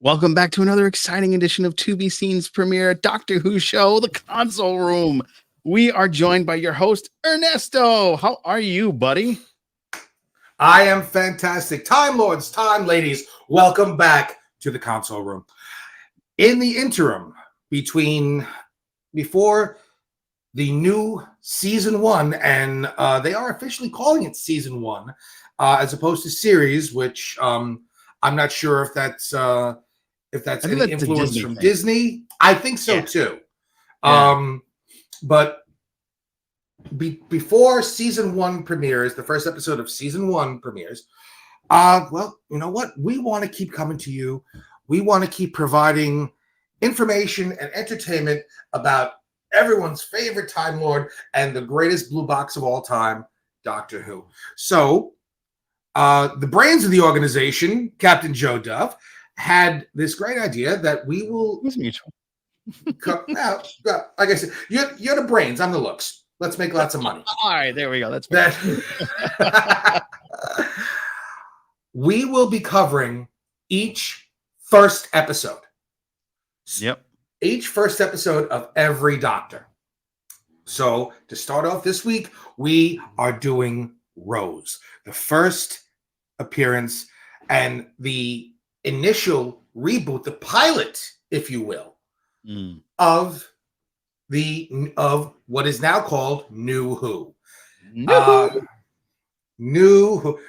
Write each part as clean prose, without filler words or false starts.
Welcome back to another exciting edition of To Be Seen's premiere Doctor Who show, The Console Room. We are joined by your host, Ernesto. How are you, buddy? I am fantastic. Time Lords, time ladies, welcome back to the Console Room. In the interim, before the new season 1, and they are officially calling it season 1, as opposed to series, which I'm not sure if that's any that's influence from thing. Disney. I think so too. Yeah. But before season 1 premieres, the first episode of season 1 premieres, well, you know what? We want to keep coming to you. We want to keep providing information and entertainment about everyone's favorite Time Lord and the greatest blue box of all time, Doctor Who. So, the brains of the organization, Captain Joe Duff, had this great idea that we will. It was mutual. Now, like I said, you're the brains. I'm the looks. Let's make lots of money. All right, there we go. That's fine. We will be covering each first episode. Yep. Each first episode of every Doctor. So to start off this week, we are doing Rose, the first appearance and the initial reboot, the pilot, if you will, of what is now called New Who. New Who.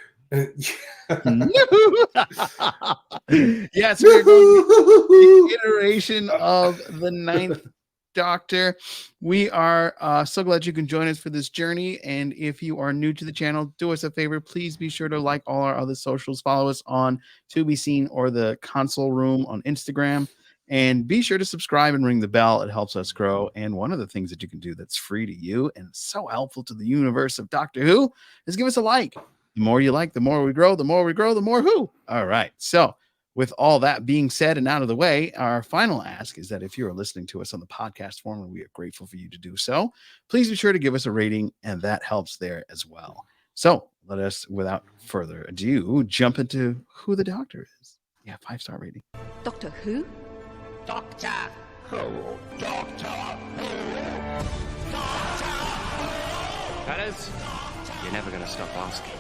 Yes, we're going to the iteration of the 9th Doctor. We are so glad you can join us for this journey. And if you are new to the channel, do us a favor. Please be sure to like all our other socials. Follow us on To Be Seen or the Console Room on Instagram. And be sure to subscribe and ring the bell. It helps us grow. And one of the things that you can do that's free to you and so helpful to the universe of Doctor Who is give us a like. The more you like, the more we grow, the more we grow, the more who. All right. So with all that being said and out of the way, our final ask is that if you are listening to us on the podcast form, and we are grateful for you to do so, please be sure to give us a rating, and that helps there as well. So let us, without further ado, jump into who the Doctor is. Yeah, 5-star rating. Doctor Who? Doctor Who? Doctor Who? Doctor Who? Fellas, you're never going to stop asking.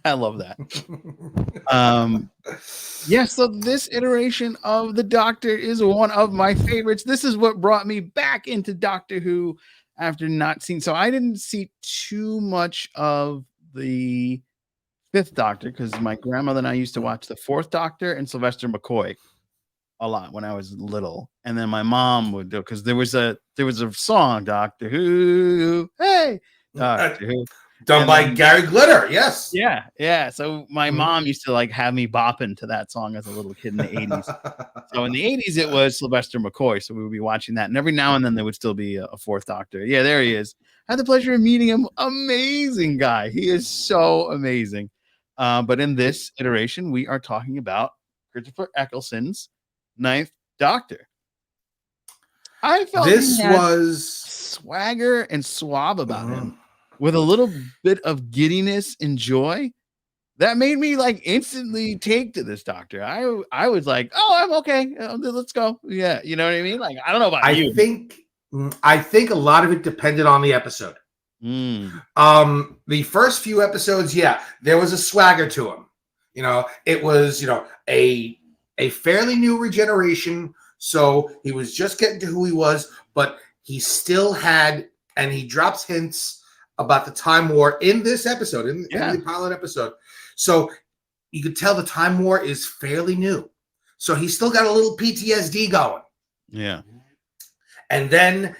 I love that. So this iteration of the Doctor is one of my favorites. This is what brought me back into Doctor Who after not seeing. So I didn't see too much of the 5th Doctor because my grandmother and I used to watch the 4th Doctor and Sylvester McCoy a lot when I was little, and then my mom would do, because there was a song, Doctor Who, hey, Doctor Who. Done by Gary Glitter, yes. Yeah. So my mom used to like have me bopping to that song as a little kid in the 80s. So in the 80s, it was Sylvester McCoy. So we would be watching that. And every now and then there would still be a 4th Doctor. Yeah, there he is. I had the pleasure of meeting him. Amazing guy. He is so amazing. But in this iteration, we are talking about Christopher Eccleston's 9th Doctor. I felt this was swagger and swab about him, with a little bit of giddiness and joy that made me like instantly take to this Doctor. I was like, oh, I'm okay. Let's go. Yeah. You know what I mean? Like, I don't know about you. I think a lot of it depended on the episode. The first few episodes, yeah, there was a swagger to him. You know, it was, a fairly new regeneration. So he was just getting to who he was, but he still had, and he drops hints about the Time War in this episode, in the pilot episode. So you could tell the Time War is fairly new. So he's still got a little PTSD going. Yeah. And then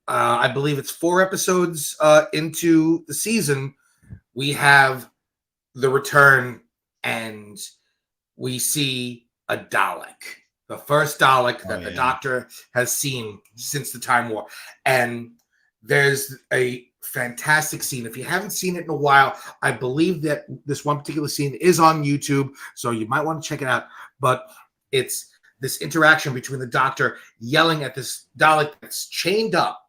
I believe it's 4 episodes into the season, we have the return, and we see a Dalek. The first Dalek that the Doctor has seen since the Time War. And there's a fantastic scene. If you haven't seen it in a while, I believe that this one particular scene is on YouTube, so you might want to check it out. But it's this interaction between the Doctor yelling at this Dalek that's chained up,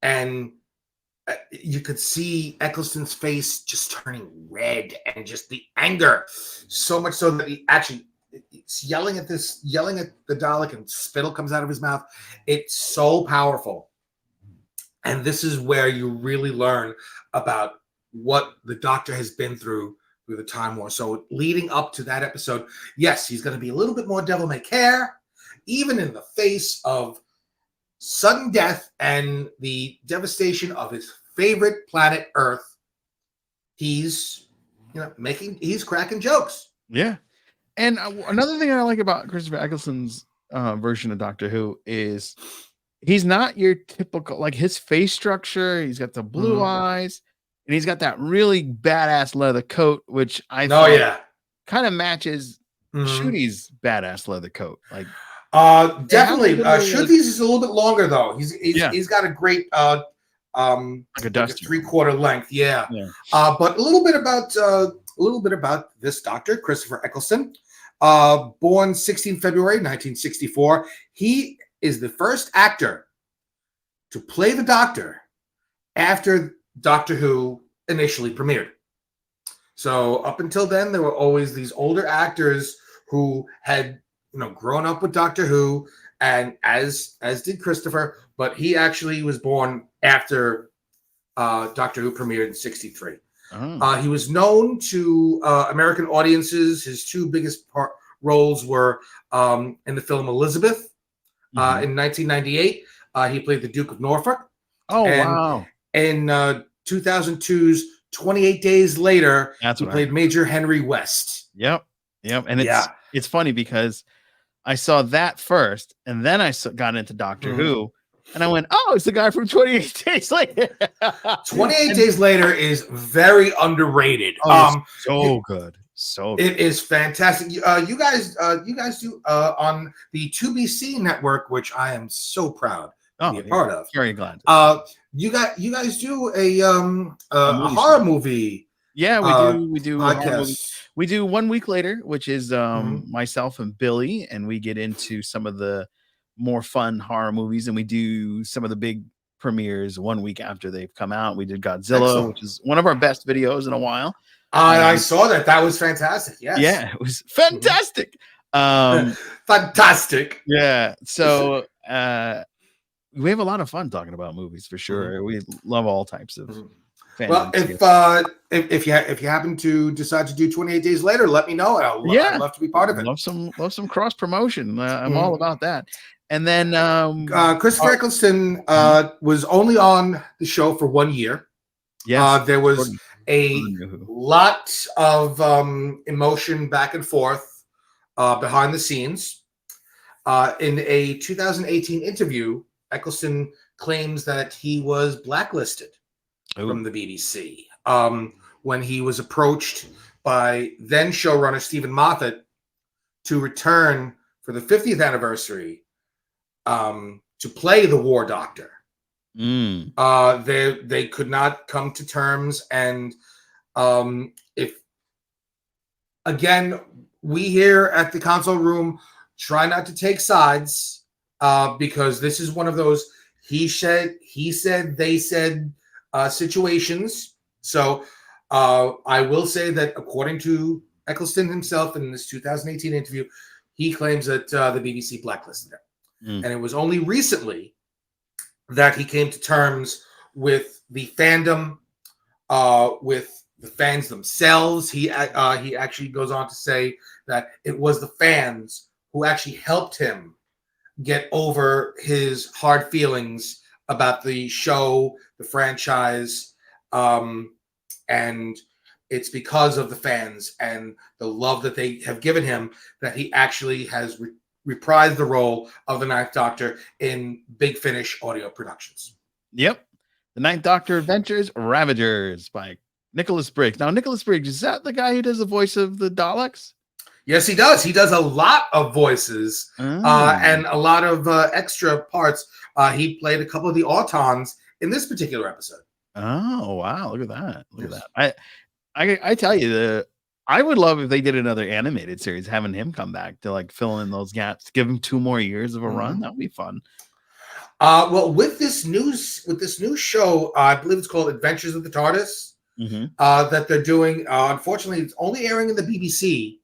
and you could see Eccleston's face just turning red and just the anger, so much so that he actually it's yelling at the Dalek, and spittle comes out of his mouth. It's so powerful. And this is where you really learn about what the Doctor has been through the Time War. So leading up to that episode, yes, he's going to be a little bit more devil may care, even in the face of sudden death and the devastation of his favorite planet, Earth. He's cracking jokes. Yeah. And another thing I like about Christopher Eccleston's version of Doctor Who is he's not your typical, like his face structure. He's got the blue eyes, and he's got that really badass leather coat, which I thought kind of matches Shooty's badass leather coat. Like, definitely. Shooty's is a little bit longer though. He's got a great like a 3/4 length. Yeah. But a little bit about this Doctor, Christopher Eccleston. Born 16 February 1964. He is the first actor to play the Doctor after Doctor Who initially premiered. So up until then, there were always these older actors who had grown up with Doctor Who, and as did Christopher, but he actually was born after Doctor Who premiered in 63. He was known to American audiences. His two biggest roles were in the film Elizabeth in 1998. He played the Duke of Norfolk. Oh, wow. In 2002's 28 Days Later, he played Major Henry West. Yep. And it's funny because I saw that first, and then I got into Doctor Who. And I went, oh, it's the guy from 28 Days Later. 28 Days Later is very underrated. So good. So good. It is fantastic. You guys do on the 2BC network, which I am so proud to be a part of. Very glad. You guys do a horror movie. Yeah, we do podcast. We do 1 week later, which is myself and Billy, and we get into some of the more fun horror movies, and we do some of the big premieres 1 week after they've come out. We did Godzilla, which is one of our best videos in a while. I saw that. That was fantastic. Yes. Yeah, it was fantastic. Fantastic. Yeah. So we have a lot of fun talking about movies for sure. We love all types of Well, if you happen to decide to do 28 Days Later, let me know. I'd love to be part of it. Love some cross promotion. I'm all about that. And then Christopher Eccleston was only on the show for 1 year. Yeah, there was a lot of emotion back and forth behind the scenes. In a 2018 interview, Eccleston claims that he was blacklisted from the BBC when he was approached by then showrunner Stephen Moffat to return for the 50th anniversary to play the War Doctor. They could not come to terms, and we here at the console room try not to take sides because this is one of those he said, they said situations. So I will say that according to Eccleston himself in this 2018 interview, he claims that the BBC blacklisted him. And it was only recently that he came to terms with the fandom, with the fans themselves. He actually goes on to say that it was the fans who actually helped him get over his hard feelings about the show, the franchise, and it's because of the fans and the love that they have given him that he actually has reprised the role of the Ninth Doctor in Big Finish audio productions. Yep. The Ninth Doctor Adventures Ravagers by Nicholas Briggs. Now, Nicholas Briggs, is that the guy who does the voice of the Daleks? Yes, he does. He does a lot of voices and a lot of extra parts. He played a couple of the Autons in this particular episode. Oh, wow. Look at that. Look at that. I tell you, I would love if they did another animated series, having him come back to like fill in those gaps, give him 2 more years of a run. That would be fun. Well, with this new show, I believe it's called Adventures of the TARDIS. That they're doing. Unfortunately, it's only airing in the BBC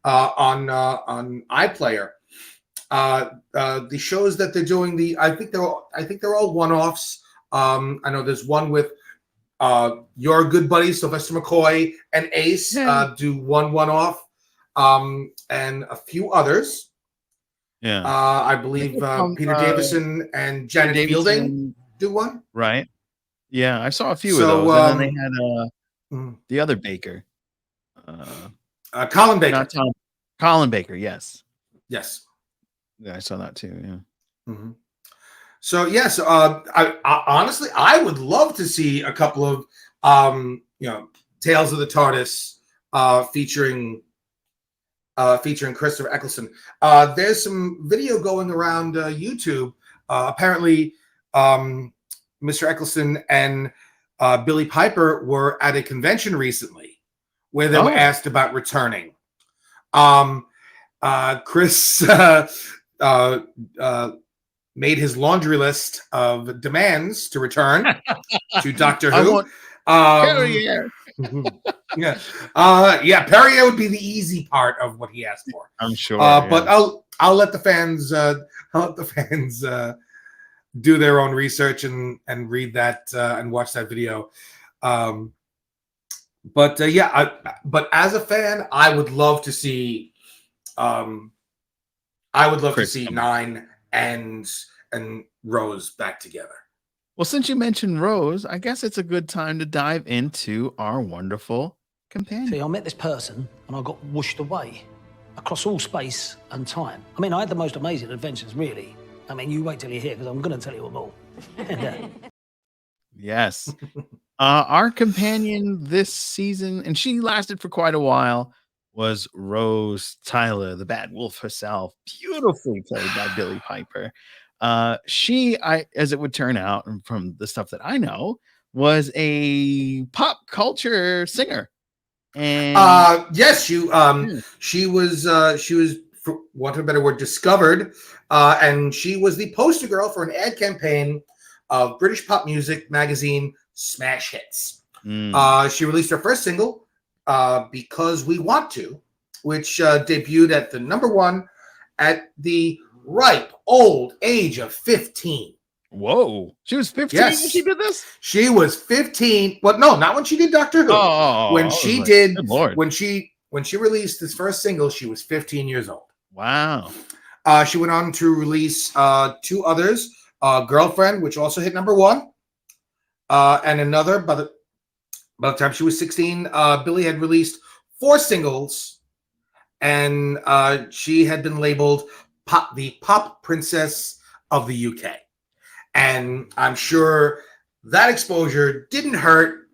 on iPlayer. The shows that they're doing, I think they're all one-offs. I know there's one with your good buddy Sylvester McCoy and Ace do one-off, and a few others. Yeah, I believe Peter Davison and Janet Fielding do one. Right. Yeah, I saw a few of those, and then they had the other Baker, Colin Baker. not Tom, Colin Baker. Yes, Yes. yeah, I saw that too. Yeah. So yes, I honestly I would love to see a couple of Tales of the TARDIS featuring Christopher Eccleston. There's some video going around YouTube. Apparently, Mr. Eccleston and Billy Piper were at a convention recently where they were asked about returning. Chris made his laundry list of demands to return to Doctor Who. Perrier. Perrier would be the easy part of what he asked for. I'm sure. But I'll let the fans do their own research and read that and watch that video. But as a fan, I would love to see Nine and Rose back together. Well, since you mentioned Rose, I guess it's a good time to dive into our wonderful companion. See, I met this person and I got whooshed away across all space and time. I mean, I had the most amazing adventures, really. I mean, you wait till you hear, because I'm going to tell you them all. Yes. Our companion this season, and she lasted for quite a while, was Rose Tyler, the Bad Wolf herself, beautifully played by Billy Piper. She, as it would turn out, and from the stuff that I know, was a pop culture singer. And yes, she was, for want of a better word, discovered, and she was the poster girl for an ad campaign of British pop music magazine Smash Hits. She released her first single, Because We Want To, which debuted at the #1 at the ripe old age of 15. Whoa, she was 15 when she did this? She was 15, but no, not when she did Doctor Who. When she released this first single, she was 15 years old. Wow. She went on to release two others, Girlfriend, which also hit #1, and another. By the time she was 16, Billy had released 4 singles, and she had been labeled the pop princess of the UK. And I'm sure that exposure didn't hurt,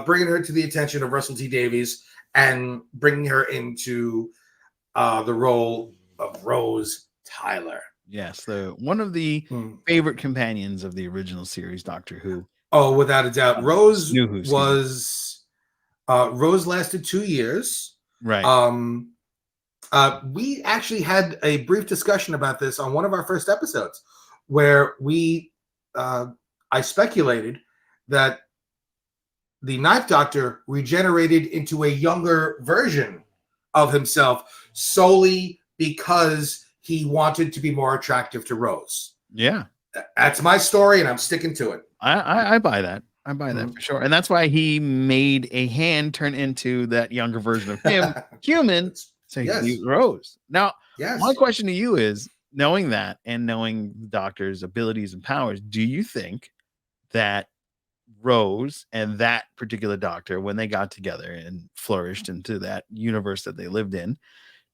bringing her to the attention of Russell T Davies and bringing her into the role of Rose Tyler. Yes, one of the favorite companions of the original series, Doctor Who. Oh, without a doubt. Rose lasted 2 years. Right. We actually had a brief discussion about this on one of our first episodes, where I speculated that the Ninth Doctor regenerated into a younger version of himself solely because he wanted to be more attractive to Rose. Yeah. That's my story, and I'm sticking to it. I buy that. I buy that for sure. And that's why he made a hand turn into that younger version of him, human, so he could use Rose. Now, my question to you is, knowing that and knowing the Doctor's abilities and powers, do you think that Rose and that particular Doctor, when they got together and flourished into that universe that they lived in,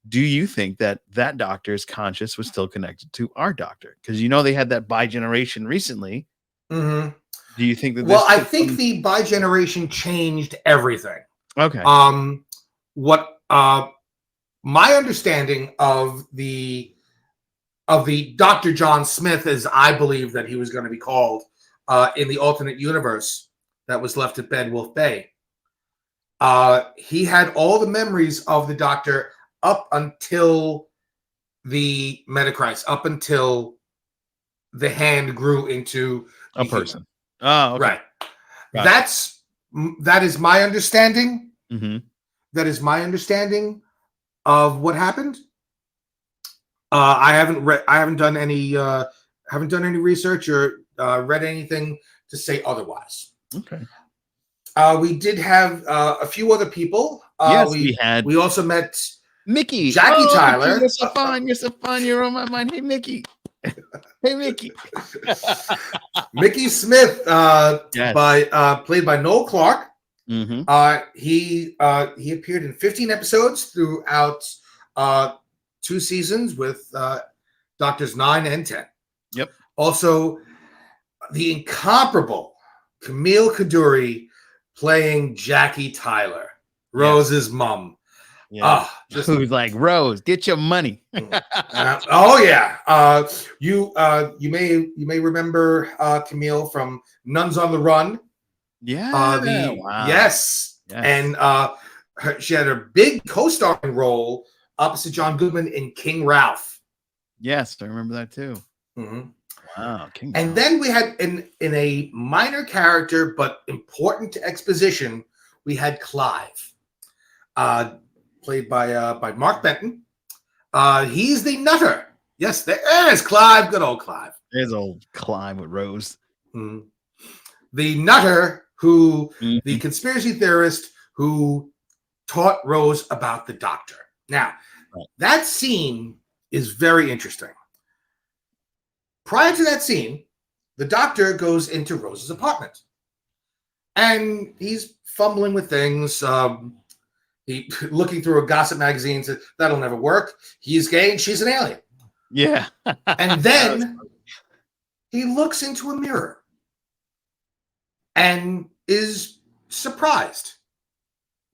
do you think that that Doctor's conscious was still connected to our Doctor? Because they had that bi-generation recently. Mm-hmm. Do you think that? Well, I think the bi-generation changed everything. Okay. What my understanding of the Dr. John Smith, as I believe that he was going to be called in the alternate universe that was left at Bad Wolf Bay, he had all the memories of the Doctor up until the Metacrisis, up until the hand grew into A human. person. Oh, okay. Right. Gotcha. That is my understanding. Mm-hmm. That is my understanding of what happened. I haven't done any research or read anything to say otherwise. Okay. We did have a few other people. Yes, we had We also met Mickey. Jackie Tyler. Mickey, you're so fun. You're so fun. You're on my mind. Hey, Mickey. Hey, Mickey. Mickey Smith, Yes. played by Noel Clark. Mm-hmm. He appeared in 15 episodes throughout 2 seasons with Doctors 9 and 10. Yep. Also, the incomparable Camille Kaduri playing Jackie Tyler, Rose's mom. Yeah. Who's like, Rose, get your money. Oh yeah. You may remember Camille from Nuns on the Run. Yeah. Wow. Yes. And she had a big co-starring role opposite John Goodman in King Ralph. Yes, I remember that too. Mm-hmm. Wow. King and Ralph. Then we had in a minor character but important to exposition, we had Clive, played by Mark Benton. He's the nutter. Yes, there's Clive. Good old Clive. There's old Clive with Rose. Mm-hmm. The nutter who, the conspiracy theorist who taught Rose about the doctor. Now, that scene is very interesting. Prior to that scene, the doctor goes into Rose's apartment. And he's fumbling with things. He looking through a gossip magazine, said, that'll never work. He's gay and she's an alien. Yeah. And then he looks into a mirror and is surprised.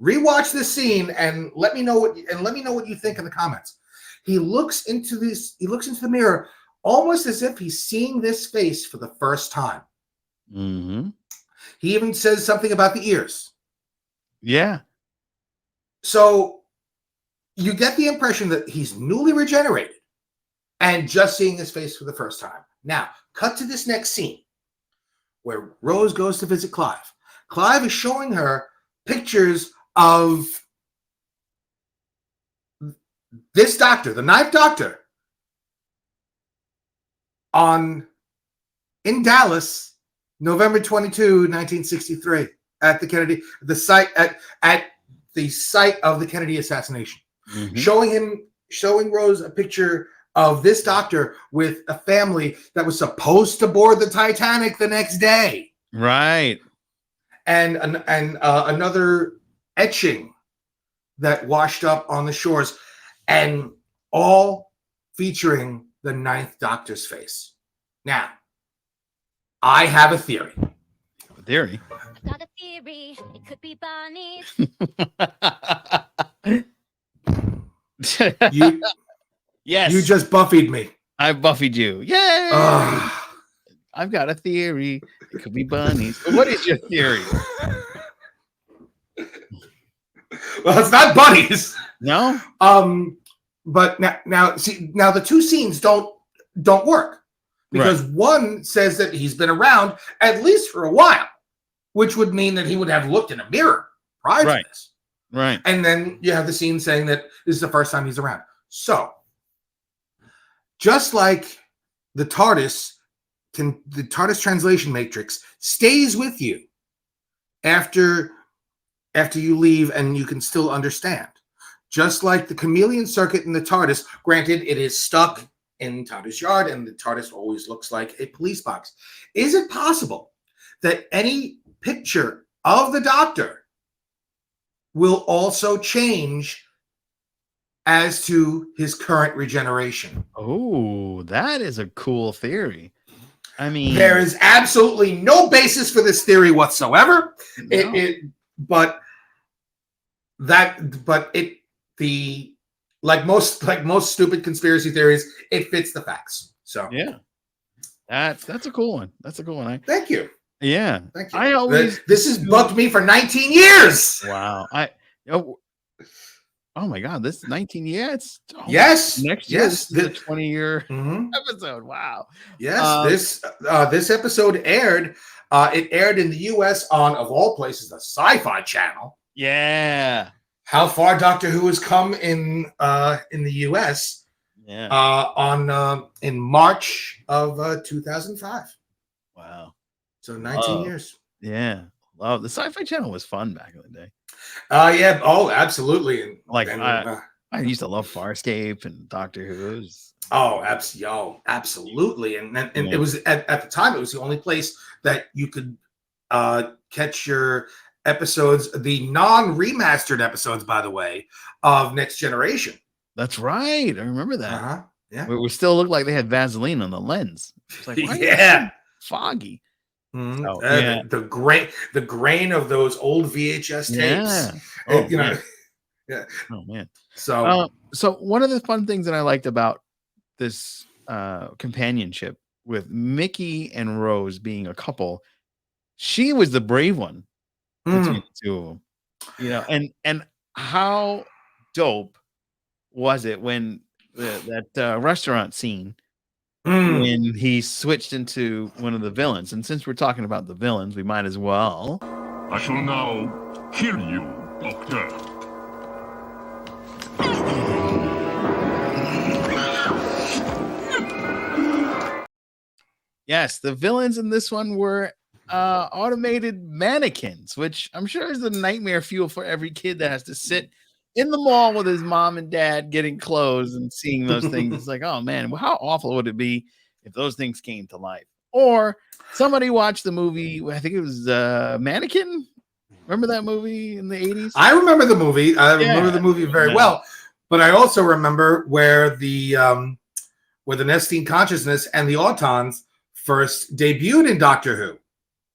Rewatch this scene and let me know what you think in the comments. He looks into the mirror almost as if he's seeing this face for the first time. Mm-hmm. He even says something about the ears. Yeah. So you get the impression that he's newly regenerated and just seeing his face for the first time. Now, cut to this next scene where Rose goes to visit Clive. Clive is showing her pictures of this doctor, the Ninth Doctor, in Dallas, November 22, 1963, at the Kennedy, the site at the site of the Kennedy assassination. Mm-hmm. Showing Rose a picture of this doctor with a family that was supposed to board the Titanic the next day. Right. And another etching that washed up on the shores, and all featuring the Ninth Doctor's face. Now, I have a theory. Theory? I've got a theory. It could be Bonnie. Yes. You just buffied me. I buffied you. Yay! I've got a theory. It could be bunnies. But what is your theory? Well, it's not bunnies. No. But now the two scenes don't work, because one says that he's been around at least for a while, which would mean that he would have looked in a mirror prior to this. Right. And then you have the scene saying that this is the first time he's around. So, just like the TARDIS translation matrix stays with you after you leave and you can still understand. Just like the chameleon circuit in the TARDIS, granted, it is stuck in TARDIS yard and the TARDIS always looks like a police box. Is it possible that any picture of the Doctor will also change as to his current regeneration? Oh, that is a cool theory. I mean, there is absolutely no basis for this theory whatsoever. No. Like most stupid conspiracy theories, it fits the facts. So yeah, that's a cool one. That's a cool one. Thank you. Yeah, thank you. This has bugged me for 19 years. Wow. Oh my God, this 19 years. Oh Yes, next year yes. this is a 20-year Mhm. episode. Wow. Yes, this episode aired. It aired in the U.S. on, of all places, the Sci-Fi Channel. Yeah. How far Doctor Who has come in the U.S. Yeah. In March of 2005. Wow. So 19 Oh, years. yeah. Love the Sci-Fi Channel was fun back in the day. Yeah. Oh, absolutely. Like I used to love Farscape and Doctor Who. It was, absolutely. And yeah. it was at the time, it was the only place that you could catch your episodes, the non-remastered episodes, by the way, of Next Generation. That's right. I remember that. Uh-huh. Yeah. We still looked like they had Vaseline on the lens. It's like, why Yeah. is it foggy? Mhm. So, yeah. The grain of those old VHS tapes. Yeah. Oh, You know, man. yeah. Oh man. So So one of the fun things that I liked about this companionship with Mickey and Rose being a couple, she was the brave one between the two of them. You know, and how dope was it when that restaurant scene when he switched into one of the villains? And since we're talking about the villains, we might as well. I shall now kill you, Doctor. Yes, the villains in this one were automated mannequins, which I'm sure is the nightmare fuel for every kid that has to sit in the mall with his mom and dad getting clothes and seeing those things. It's like, oh man, well, how awful would it be if those things came to life? Or somebody watched the movie, I think it was Mannequin. Remember that movie in the 80s? I remember the movie. I remember the movie very well. But I also remember where the Nestine Consciousness and the Autons first debuted in Doctor Who.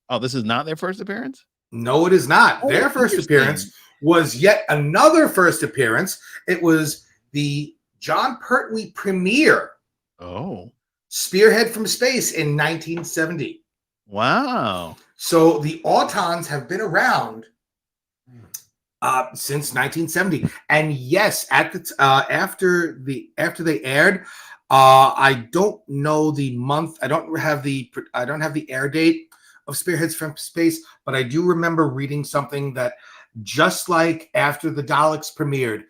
Oh, this is not their first appearance? No, it is not. Oh, their first appearance was yet another first appearance. It was the John Pertwee premiere. Oh. Spearhead from Space in 1970. Wow. So the Autons have been around since 1970. And yes, at the after they aired, I don't know the month. I don't have the air date of Spearheads from Space, but I do remember reading something that just like after the Daleks premiered,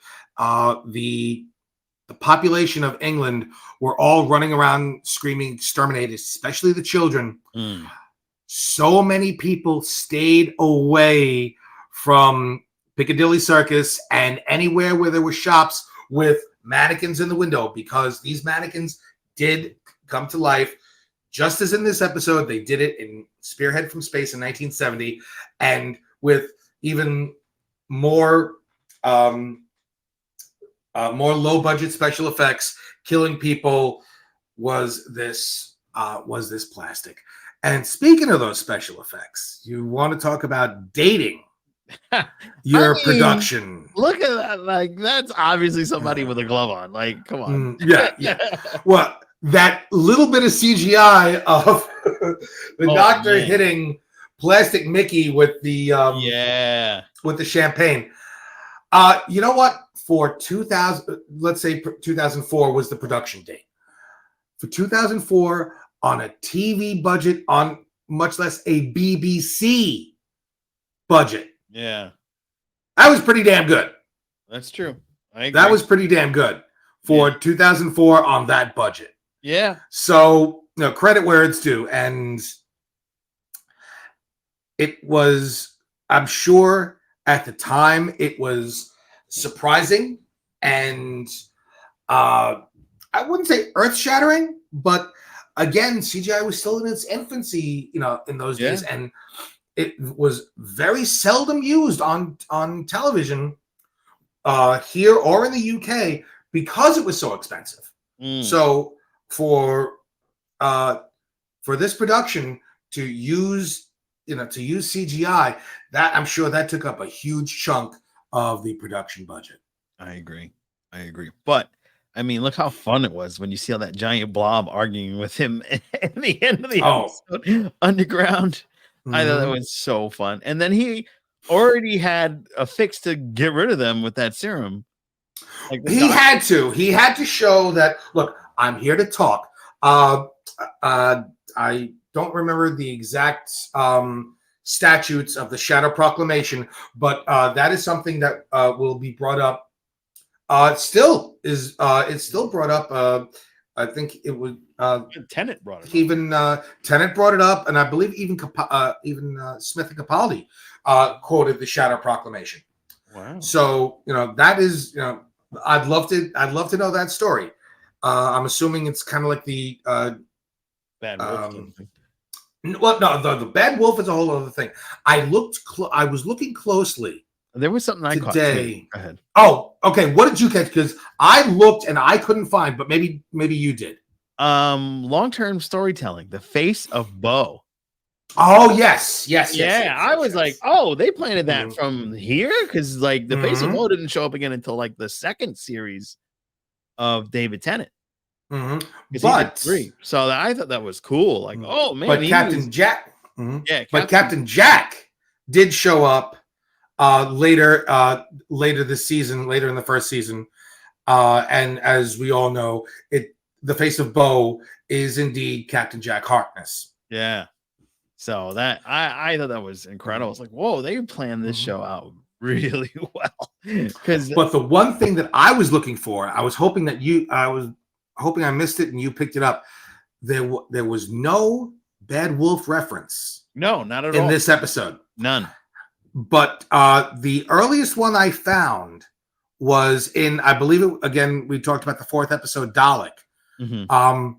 the population of England were all running around screaming "exterminate," especially the children. So many people stayed away from Piccadilly Circus and anywhere where there were shops with mannequins in the window, because these mannequins did come to life. Just as in this episode, they did it in Spearhead from Space in 1970, and with even more low budget special effects, killing people was this plastic. And speaking of those special effects, you want to talk about dating your production. Look at that. Like, that's obviously somebody with a glove on. Like, come on. Yeah. Well, that little bit of CGI of the Doctor hitting Plastic Mickey with the with the champagne. You know what? For 2000, let's say 2004 was the production date. For 2004, on a TV budget, on much less a BBC budget. Yeah. That was pretty damn good. That's true. I agree. That was pretty damn good for 2004 on that budget. Yeah. So, credit where it's due. And it was, I'm sure at the time, it was surprising and I wouldn't say earth-shattering, but again, CGI was still in its infancy, in those days, and it was very seldom used on television here or in the UK because it was so expensive. So for this production to use CGI, that I'm sure that took up a huge chunk of the production budget. I agree. But I mean, look how fun it was when you see all that giant blob arguing with him at the end of the episode underground. I thought that was so fun. And then he already had a fix to get rid of them with that serum. Like He had to show that. Look, I'm here to talk. I don't remember the exact statutes of the Shadow Proclamation, but that is something that will be brought up. It's still brought up. I think it was Tenet brought it up. even Tennant brought it up, and I believe even Smith and Capaldi quoted the Shadow Proclamation. Wow. So that is I'd love to know that story. I'm assuming it's kind of like the Bad Wolf thing. well, no, the Bad Wolf is a whole other thing. I was looking closely. There was something I caught today. Go ahead. Oh, okay. What did you catch? Because I looked and I couldn't find, but maybe you did. Long-term storytelling, the face of Bo. Oh, yes. I was like, oh, they planted that from here, because like the face of Bo didn't show up again until like the second series of David Tennant. But 3. So I thought that was cool. Like, oh man, but Captain Jack, but Captain Jack did show up later this season, later in the first season, and as we all know, the face of Bo is indeed Captain Jack Harkness. Yeah. So that I thought that was incredible. It's like, whoa, they planned this show out really well. But the one thing that I was looking for, I was hoping I missed it and you picked it up. There was no Bad Wolf reference. No, not at all in this episode. None. But the earliest one I found was in, I believe it again. We talked about the 4th episode, Dalek.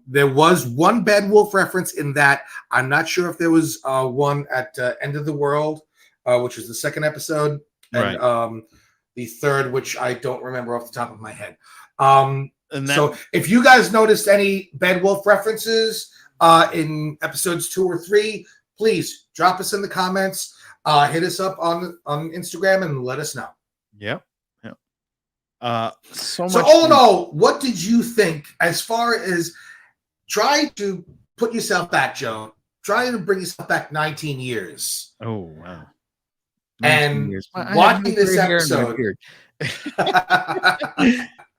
There was one Bad Wolf reference in that. I'm not sure if there was one at End of the World, which was the 2nd episode, and the 3rd, which I don't remember off the top of my head. So if you guys noticed any Bad Wolf references in episodes 2 or 3, please drop us in the comments. Hit us up on Instagram and let us know. Yep. So all in all, what did you think as far as trying to put yourself back, Joe? Trying to bring yourself back 19 years. Oh, wow. And watching this episode.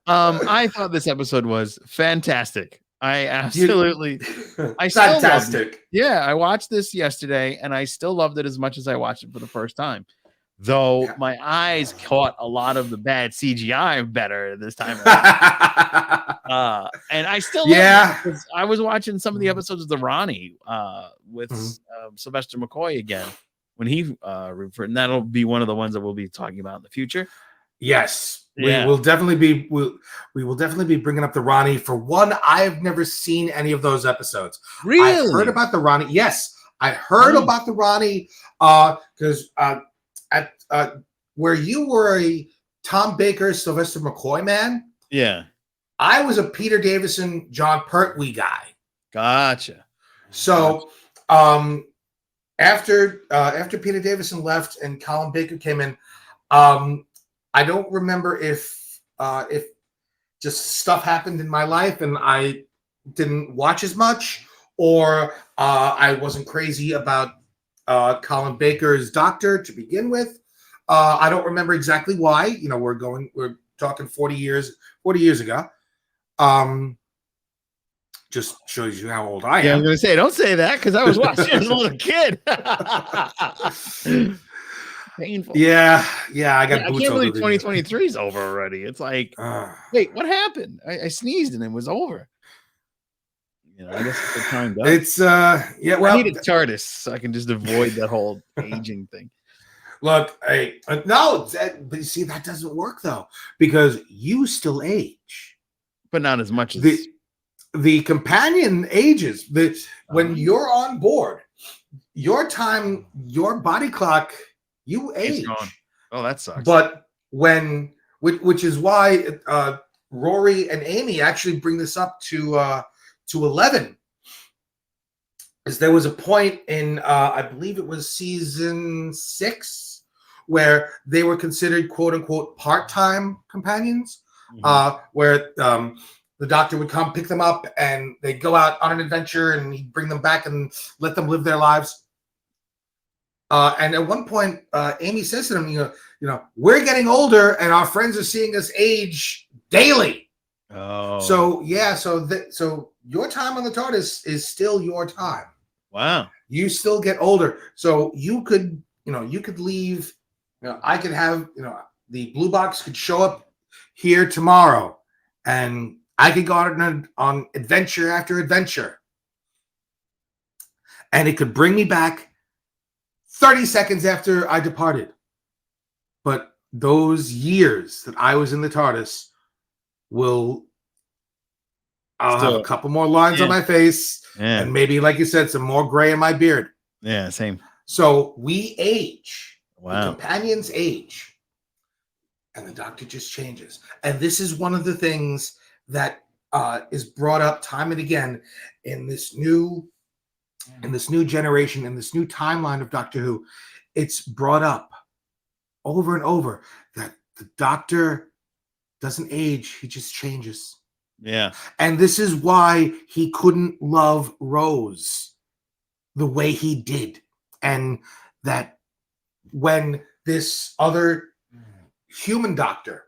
I thought this episode was fantastic. I absolutely I still fantastic. Yeah, I watched this yesterday and I still loved it as much as I watched it for the first time. Though my eyes caught a lot of the bad CGI better this time around. And I still because I was watching some of the episodes of the Ronnie with Sylvester McCoy again when he and that'll be one of the ones that we'll be talking about in the future. Yes, we will definitely be bringing up the Ronnie. For one, I have never seen any of those episodes. Really? I've heard about the Ronnie. Yes, I heard about the Ronnie because at where you were a Tom Baker, Sylvester McCoy man. Yeah, I was a Peter Davison, John Pertwee guy. Gotcha. So after Peter Davison left and Colin Baker came in, I don't remember if just stuff happened in my life and I didn't watch as much, or I wasn't crazy about Colin Baker's Doctor to begin with. I don't remember exactly why. We're talking 40 years ago. Just shows you how old I am. Yeah, I was gonna say, don't say that because I was watching as a little kid. Painful. Yeah, I got. I can't believe 2023 is over already. It's like, wait, what happened? I sneezed and it was over. I guess it's the time. It's Well, I need a TARDIS so I can just avoid that whole aging thing. Look, no, but you see, that doesn't work though because you still age, but not as much as the companion ages. When you're on board, your time, your body clock. You age. Oh, that sucks. But which is why Rory and Amy actually bring this up to 11. Is there was a point in I believe it was season 6 where they were considered quote unquote part-time companions, where the Doctor would come pick them up and they'd go out on an adventure and he'd bring them back and let them live their lives. And at one point, Amy says to him, we're getting older and our friends are seeing us age daily. Oh. So yeah, so your time on the TARDIS is still your time. Wow. You still get older. So you could leave, I could have, the blue box could show up here tomorrow and I could go on adventure after adventure. And it could bring me back 30 seconds after I departed. But those years that I was in the TARDIS I'll have a couple more lines on my face and maybe, like you said, some more gray in my beard. Yeah, same. So we age. Wow. The companions age. And the Doctor just changes. And this is one of the things that is brought up time and again in this new generation, in this new timeline of Doctor Who. It's brought up over and over that the Doctor doesn't age, he just changes. Yeah. And this is why he couldn't love Rose the way he did. And that when this other human Doctor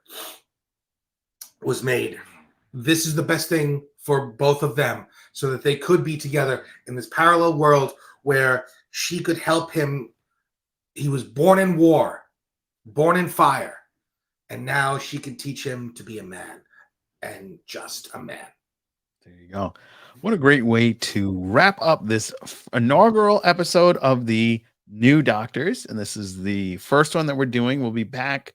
was made, this is the best thing for both of them, so that they could be together in this parallel world where she could help him. He was born in war, born in fire, and now she can teach him to be a man, and just a man. There you go. What a great way to wrap up this inaugural episode of the New Doctors. And this is the first one that we're doing. We'll be back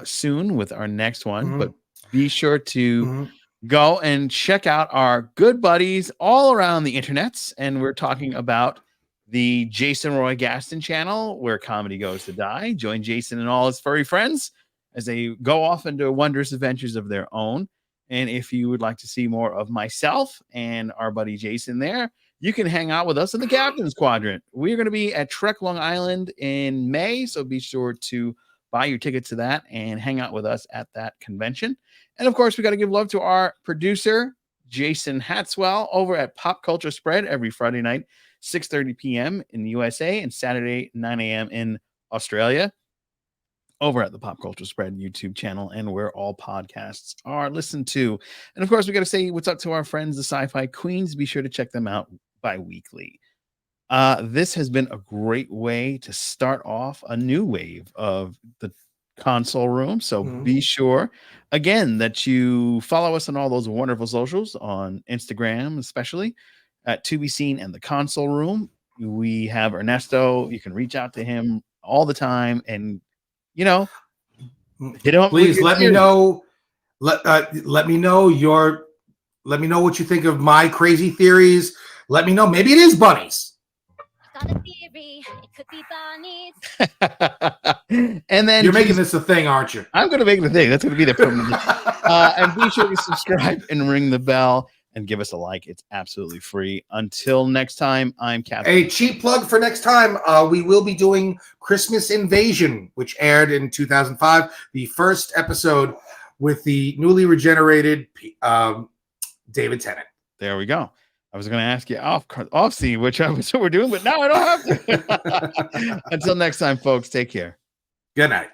soon with our next one, but be sure to go and check out our good buddies all around the internets. And we're talking about the Jason Roy Gaston channel, where comedy goes to die. Join Jason and all his furry friends as they go off into wondrous adventures of their own. And if you would like to see more of myself and our buddy Jason there, you can hang out with us in the Captain's Quadrant. We're going to be at Trek Long Island in May, so be sure to buy your ticket to that and hang out with us at that convention. And of course, we got to give love to our producer, Jason Hatswell, over at Pop Culture Spread every Friday night, 6:30 p.m. in the USA and Saturday, 9 a.m. in Australia, over at the Pop Culture Spread YouTube channel and where all podcasts are listened to. And of course, we got to say what's up to our friends, the Sci-Fi Queens. Be sure to check them out bi-weekly. This has been a great way to start off a new wave of the console room. So be sure, again, that you follow us on all those wonderful socials, on Instagram especially, at To Be Seen and the Console Room. We have Ernesto. You can reach out to him all the time and, hit him up. Please let me know. Let me know what you think of my crazy theories. Let me know. Maybe it is bunnies. Got a theory. It could be bunnies. And then you're making this a thing, aren't you? I'm going to make it a thing. That's going to be the permanent. And be sure to subscribe and ring the bell and give us a like. It's absolutely free. Until next time, I'm Captain. A cheap plug for next time. We will be doing Christmas Invasion, which aired in 2005. The first episode with the newly regenerated David Tennant. There we go. I was going to ask you off scene which episode we're doing, but now I don't have to. Until next time, folks, take care. Good night.